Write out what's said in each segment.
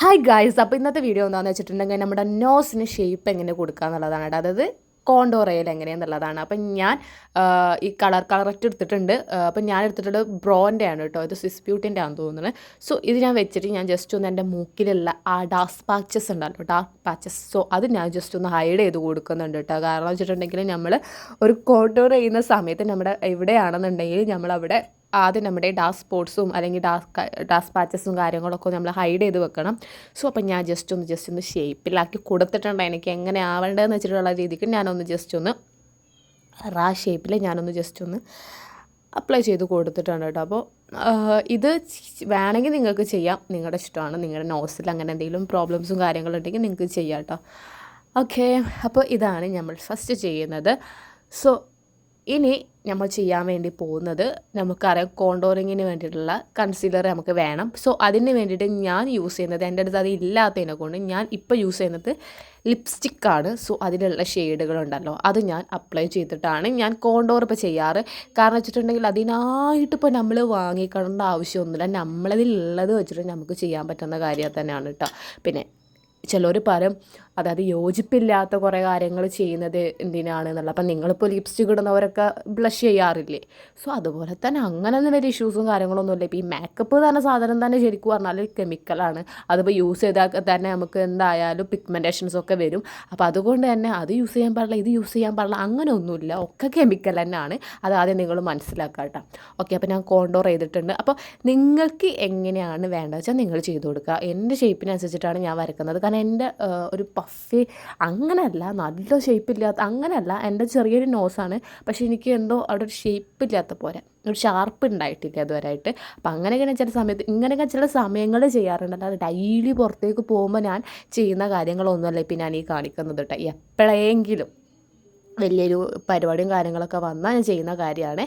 Hi guys, അപ്പോൾ ഇന്നത്തെ video എന്താണെന്ന് വെച്ചിട്ടുണ്ടെങ്കിൽ നമ്മുടെ നോസിന് ഷേപ്പ് എങ്ങനെ കൊടുക്കുക എന്നുള്ളതാണ് കേട്ടോ. അതായത് കോണ്ടോർ ചെയ്യൽ എങ്ങനെയാണെന്നുള്ളതാണ്. അപ്പം ഞാൻ ഈ കറക്റ്റ് എടുത്തിട്ടുണ്ട്. അപ്പം ഞാൻ എടുത്തിട്ടുള്ളത് ബ്രോൻ്റെ ആണ് കേട്ടോ. ഇത് സ്വിസ് ബ്യൂട്ടിൻ്റെ ആണെന്ന് തോന്നുന്നത്. സോ ഇത് ഞാൻ വെച്ചിട്ട് ഞാൻ ജസ്റ്റ് ഒന്ന് എൻ്റെ മൂക്കിലുള്ള ആ ഡാർക്ക് പാച്ചസ് ഉണ്ടല്ലോ, ഡാർക്ക് പാച്ചസ്, സോ അത് ഞാൻ ജസ്റ്റ് ഒന്ന് ഹൈഡ് ചെയ്ത് കൊടുക്കുന്നുണ്ട് കേട്ടോ. കാരണം വെച്ചിട്ടുണ്ടെങ്കിൽ നമ്മൾ ഒരു കോണ്ടോർ ചെയ്യുന്ന സമയത്ത് നമ്മുടെ എവിടെയാണെന്നുണ്ടെങ്കിൽ നമ്മളവിടെ ആദ്യം നമ്മുടെ ഡാർക്ക് സ്പോട്ട്സും അല്ലെങ്കിൽ ഡാർക്ക് പാച്ചസും കാര്യങ്ങളൊക്കെ നമ്മൾ ഹൈഡ് ചെയ്ത് വെക്കണം. സോ അപ്പം ഞാൻ ജസ്റ്റ് ഒന്ന് ഷേപ്പിലാക്കി കൊടുത്തിട്ടുണ്ട്. എനിക്ക് എങ്ങനെ ആവേണ്ടതെന്ന് വെച്ചിട്ടുള്ള രീതിക്ക് ഞാനൊന്ന് ജസ്റ്റ് ഒന്ന് ഷേപ്പിൽ ഞാനൊന്ന് ജസ്റ്റ് ഒന്ന് അപ്ലൈ ചെയ്ത് കൊടുത്തിട്ടുണ്ട് കേട്ടോ. അപ്പോൾ ഇത് വേണമെങ്കിൽ നിങ്ങൾക്ക് ചെയ്യാം, നിങ്ങളുടെ ഇഷ്ടമാണ്. നിങ്ങളുടെ നോസിൽ അങ്ങനെ എന്തെങ്കിലും പ്രോബ്ലംസും കാര്യങ്ങളുണ്ടെങ്കിൽ നിങ്ങൾക്ക് ചെയ്യാം കേട്ടോ. ഓക്കെ, അപ്പോൾ ഇതാണ് നമ്മൾ ഫസ്റ്റ് ചെയ്യുന്നത്. സോ ഇനി നമ്മൾ ചെയ്യാൻ വേണ്ടി പോകുന്നത്, നമുക്കറിയാം കോണ്ടോറിങ്ങിന് വേണ്ടിയിട്ടുള്ള കൺസീലർ നമുക്ക് വേണം. സോ അതിന് വേണ്ടിയിട്ട് ഞാൻ യൂസ് ചെയ്യുന്നത്, എൻ്റെ അടുത്ത് അത് ഇല്ലാത്തതിനെ കൊണ്ട് ഞാൻ ഇപ്പോൾ യൂസ് ചെയ്യുന്നത് ലിപ്സ്റ്റിക്കാണ്. സോ അതിലുള്ള ഷെയ്ഡുകളുണ്ടല്ലോ അത് ഞാൻ അപ്ലൈ ചെയ്തിട്ടാണ് ഞാൻ കോണ്ടോർ ഇപ്പോൾ ചെയ്യാറ്. കാരണം വെച്ചിട്ടുണ്ടെങ്കിൽ അതിനായിട്ട് ഇപ്പോൾ നമ്മൾ വാങ്ങിക്കേണ്ട ആവശ്യമൊന്നുമില്ല. നമ്മളതിലുള്ളത് വെച്ചിട്ട് നമുക്ക് ചെയ്യാൻ പറ്റുന്ന കാര്യം തന്നെയാണ് കേട്ടോ. പിന്നെ ചിലർ പറയും അതായത് യോജിപ്പില്ലാത്ത കുറേ കാര്യങ്ങൾ ചെയ്യുന്നത് എന്തിനാണെന്നുള്ള. അപ്പം നിങ്ങളിപ്പോൾ ലിപ്സ്റ്റിക് ഇടുന്നവരൊക്കെ ബ്ലഷ് ചെയ്യാറില്ലേ? സോ അതുപോലെ തന്നെ അങ്ങനെയൊന്നും വലിയ ഇഷ്യൂസും കാര്യങ്ങളൊന്നുമില്ല. ഇപ്പോൾ ഈ മേക്കപ്പ് തന്നെ സാധനം തന്നെ ശരിക്കും പറഞ്ഞാൽ കെമിക്കലാണ്. അതിപ്പോൾ യൂസ് ചെയ്താൽ തന്നെ നമുക്ക് എന്തായാലും പിഗ്മെൻറ്റേഷൻസൊക്കെ വരും. അപ്പോൾ അതുകൊണ്ട് തന്നെ അത് യൂസ് ചെയ്യാൻ പാടില്ല, ഇത് യൂസ് ചെയ്യാൻ പാടില്ല, അങ്ങനെ ഒന്നുമില്ല. ഒക്കെ കെമിക്കൽ തന്നെയാണ്. അത് ആദ്യം നിങ്ങൾ മനസ്സിലാക്കുക കേട്ടോ. ഓക്കെ, അപ്പോൾ ഞാൻ കോണ്ടോർ ചെയ്തിട്ടുണ്ട്. അപ്പോൾ നിങ്ങൾക്ക് എങ്ങനെയാണ് വേണ്ടത് വെച്ചാൽ നിങ്ങൾ ചെയ്ത് കൊടുക്കുക. എൻ്റെ ഷേപ്പിനനുസരിച്ചിട്ടാണ് ഞാൻ വരക്കുന്നത്. കാരണം എൻ്റെ ഒരു പഫി അങ്ങനെയല്ല, നല്ല ഷേപ്പില്ലാത്ത അങ്ങനെയല്ല, എൻ്റെ ചെറിയൊരു നോസാണ്. പക്ഷേ എനിക്ക് എന്തോ അവിടെ ഒരു ഷേപ്പില്ലാത്ത പോലെ, ഒരു ഷാർപ്പ് ഉണ്ടായിട്ടില്ല അതുവരെയായിട്ട്. അപ്പം അങ്ങനെയൊക്കെ ചില സമയത്ത് ഇങ്ങനെയൊക്കെ ചില സമയങ്ങൾ ചെയ്യാറുണ്ട്. അല്ലാതെ ഡെയിലി പുറത്തേക്ക് പോകുമ്പോൾ ഞാൻ ചെയ്യുന്ന കാര്യങ്ങളൊന്നുമല്ല ഇപ്പം ഞാൻ ഈ കാണിക്കുന്നത് കേട്ടോ. എപ്പോഴെങ്കിലും വലിയൊരു പരിപാടിയും കാര്യങ്ങളൊക്കെ വന്നാൽ ഞാൻ ചെയ്യുന്ന കാര്യമാണ്.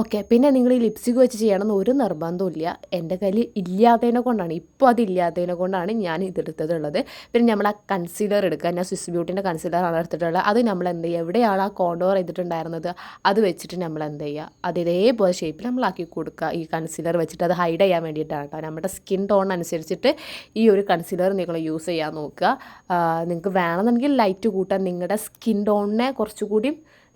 ഓക്കെ, പിന്നെ നിങ്ങൾ ഈ ലിപ്സ്റ്റിക് വെച്ച് ചെയ്യണമെന്ന് ഒരു നിർബന്ധമില്ല. എൻ്റെ കയ്യിൽ ഇല്ലാത്തതിനെ കൊണ്ടാണ്, ഇപ്പോൾ അതില്ലാത്തതിനെ കൊണ്ടാണ് ഞാൻ ഇതെടുത്തതുള്ളത്. പിന്നെ നമ്മൾ ആ കൺസീലർ എടുക്കുക. ഞാൻ സ്വിസ് ബ്യൂട്ടിൻ്റെ കൺസീലറാണ് എടുത്തിട്ടുള്ളത്. അത് നമ്മൾ എന്ത് ചെയ്യുക, എവിടെയാണ് ആ കോണ്ടോർ ചെയ്തിട്ടുണ്ടായിരുന്നത് അത് വെച്ചിട്ട് നമ്മൾ എന്ത് ചെയ്യുക, അത് ഇതേപോലെ ഷേപ്പിൽ നമ്മളാക്കി കൊടുക്കുക. ഈ കൺസീലർ വെച്ചിട്ട് അത് ഹൈഡ് ചെയ്യാൻ വേണ്ടിയിട്ടാണ് കേട്ടോ. നമ്മുടെ സ്കിൻ ടോൺ അനുസരിച്ചിട്ട് ഈ ഒരു കൺസീലർ നിങ്ങൾ യൂസ് ചെയ്യാൻ നോക്കുക. നിങ്ങൾക്ക് വേണമെന്നുണ്ടെങ്കിൽ ലൈറ്റ് കൂട്ടാൻ, നിങ്ങളുടെ സ്കിൻ ടോണിനെ കുറച്ചുകൂടി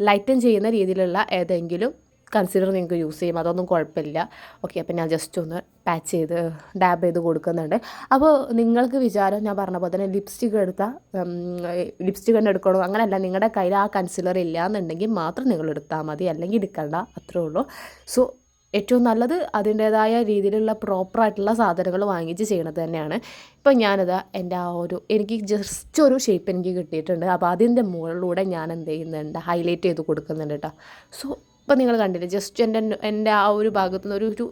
ലൈറ്റൻ ചെയ്യുന്ന രീതിയിലുള്ള ഏതെങ്കിലും കൺസീലർ നിങ്ങൾക്ക് യൂസ് ചെയ്യും, അതൊന്നും കുഴപ്പമില്ല. ഓക്കെ, അപ്പോൾ ഞാൻ ജസ്റ്റ് ഒന്ന് പാച്ച് ചെയ്ത് ഡാബ് ചെയ്ത് കൊടുക്കുന്നുണ്ട്. അപ്പോൾ നിങ്ങൾക്ക് വിചാരം ഞാൻ പറഞ്ഞ പോലെ തന്നെ ലിപ്സ്റ്റിക് തന്നെ എടുക്കണോ അങ്ങനെയല്ല. നിങ്ങളുടെ കയ്യിൽ ആ കൺസീലർ ഇല്ല എന്നുണ്ടെങ്കിൽ മാത്രം നിങ്ങൾ എടുത്താൽ മതി, അല്ലെങ്കിൽ എടുക്കണ്ട, അത്രേ ഉള്ളൂ. സോ ഏറ്റവും നല്ലത് അതിൻ്റേതായ രീതിയിലുള്ള പ്രോപ്പറായിട്ടുള്ള സാധനങ്ങൾ വാങ്ങിച്ച് ചെയ്യണത് തന്നെയാണ്. ഇപ്പം ഞാനത് എൻ്റെ ആ എനിക്ക് ജസ്റ്റ് ഒരു ഷേപ്പ് എനിക്ക് കിട്ടിയിട്ടുണ്ട്. അപ്പോൾ അതിൻ്റെ മുകളിലൂടെ ഞാൻ എന്ത് ചെയ്യുന്നുണ്ട്, ഹൈലൈറ്റ് ചെയ്ത് കൊടുക്കുന്നുണ്ട് കേട്ടോ. സോ ഇപ്പം നിങ്ങൾ കണ്ടില്ലേ, ജസ്റ്റ് എൻ്റെ ആ ഒരു ഭാഗത്തു നിന്ന് ഒരു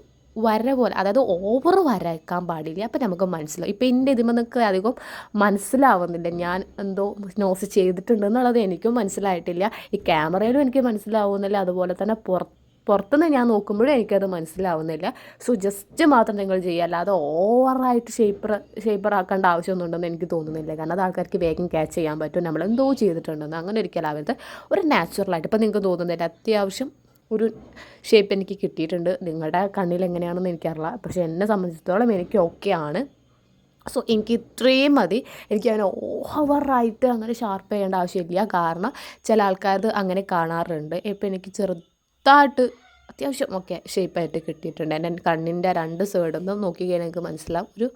വര പോലെ, അതായത് ഓവർ വരയ്ക്കാൻ പാടില്ല. അപ്പം നമുക്ക് മനസ്സിലാവും. ഇപ്പം എൻ്റെ ഇതിൽ നിന്നൊക്കെ അധികം മനസ്സിലാവുന്നില്ല ഞാൻ എന്തോ നോസ് ചെയ്തിട്ടുണ്ടെന്നുള്ളത് എനിക്കും മനസ്സിലായിട്ടില്ല. ഈ ക്യാമറയിലും എനിക്ക് മനസ്സിലാവുന്നില്ല, അതുപോലെ തന്നെ പുറത്തുനിന്ന് ഞാൻ നോക്കുമ്പോഴും എനിക്കത് മനസ്സിലാവുന്നില്ല. സോ ജസ്റ്റ് മാത്രം നിങ്ങൾ ചെയ്യുക, അല്ലാതെ ഓവറായിട്ട് ഷേപ്പർ ആക്കേണ്ട ആവശ്യമൊന്നും എനിക്ക് തോന്നുന്നില്ല. കാരണം അത് ആൾക്കാർക്ക് വേഗം ക്യാച്ച് ചെയ്യാൻ പറ്റും നമ്മളെന്തോ ചെയ്തിട്ടുണ്ടെന്ന്. അങ്ങനെ ഒരിക്കലാവരുത്, ഒരു നാച്ചുറലായിട്ട്. ഇപ്പം നിങ്ങൾക്ക് തോന്നുന്നില്ല അത്യാവശ്യം ഒരു ഷേപ്പ് എനിക്ക് കിട്ടിയിട്ടുണ്ട്. നിങ്ങളുടെ കണ്ണിൽ എങ്ങനെയാണെന്ന് എനിക്കറിയില്ല, പക്ഷേ എന്നെ സംബന്ധിച്ചിടത്തോളം എനിക്ക് ഓക്കെയാണ്. സോ എനിക്ക് ഇത്രയും മതി. എനിക്ക് അങ്ങനെ ഓവറായിട്ട് അങ്ങനെ ഷാർപ്പ് ചെയ്യേണ്ട ആവശ്യമില്ല. കാരണം ചില ആൾക്കാർ അങ്ങനെ കാണാറുണ്ട്. ഇപ്പം എനിക്ക് ചെറുതായിട്ട് അത്യാവശ്യം ഓക്കെ ഷേപ്പായിട്ട് കിട്ടിയിട്ടുണ്ട്. എൻ്റെ കണ്ണിൻ്റെ രണ്ട് സൈഡിൽ നിന്ന് നോക്കിക്കഴിഞ്ഞാൽ എനിക്ക് മനസ്സിലാവും, ഒരു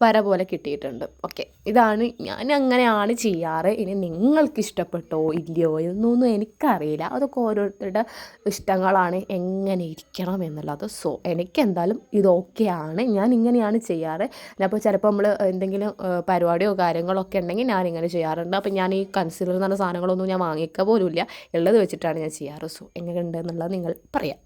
വര പോലെ കിട്ടിയിട്ടുണ്ട്. ഓക്കെ, ഇതാണ് ഞാൻ അങ്ങനെയാണ് ചെയ്യാറ്. ഇനി നിങ്ങൾക്ക് ഇഷ്ടപ്പെട്ടോ ഇല്ലയോ എന്നൊന്നും എനിക്കറിയില്ല, അതൊക്കെ ഓരോരുത്തരുടെ ഇഷ്ടങ്ങളാണ് എങ്ങനെ ഇരിക്കണം എന്നുള്ളത്. സോ എനിക്കെന്തായാലും ഇതൊക്കെയാണ്, ഞാൻ ഇങ്ങനെയാണ് ചെയ്യാറ്. അപ്പോൾ ചിലപ്പോൾ നമ്മൾ എന്തെങ്കിലും പരിപാടിയോ കാര്യങ്ങളൊക്കെ ഉണ്ടെങ്കിൽ ഞാനിങ്ങനെ ചെയ്യാറുണ്ട്. അപ്പോൾ ഞാൻ ഈ കൺസീലർ എന്ന് പറഞ്ഞ സാധനങ്ങളൊന്നും ഞാൻ വാങ്ങിക്കുക പോലുമില്ല, ഉള്ളത് വെച്ചിട്ടാണ് ഞാൻ ചെയ്യാറ്. സോ എങ്ങനെയുണ്ട് എന്നുള്ളത് നിങ്ങൾ പറയാം.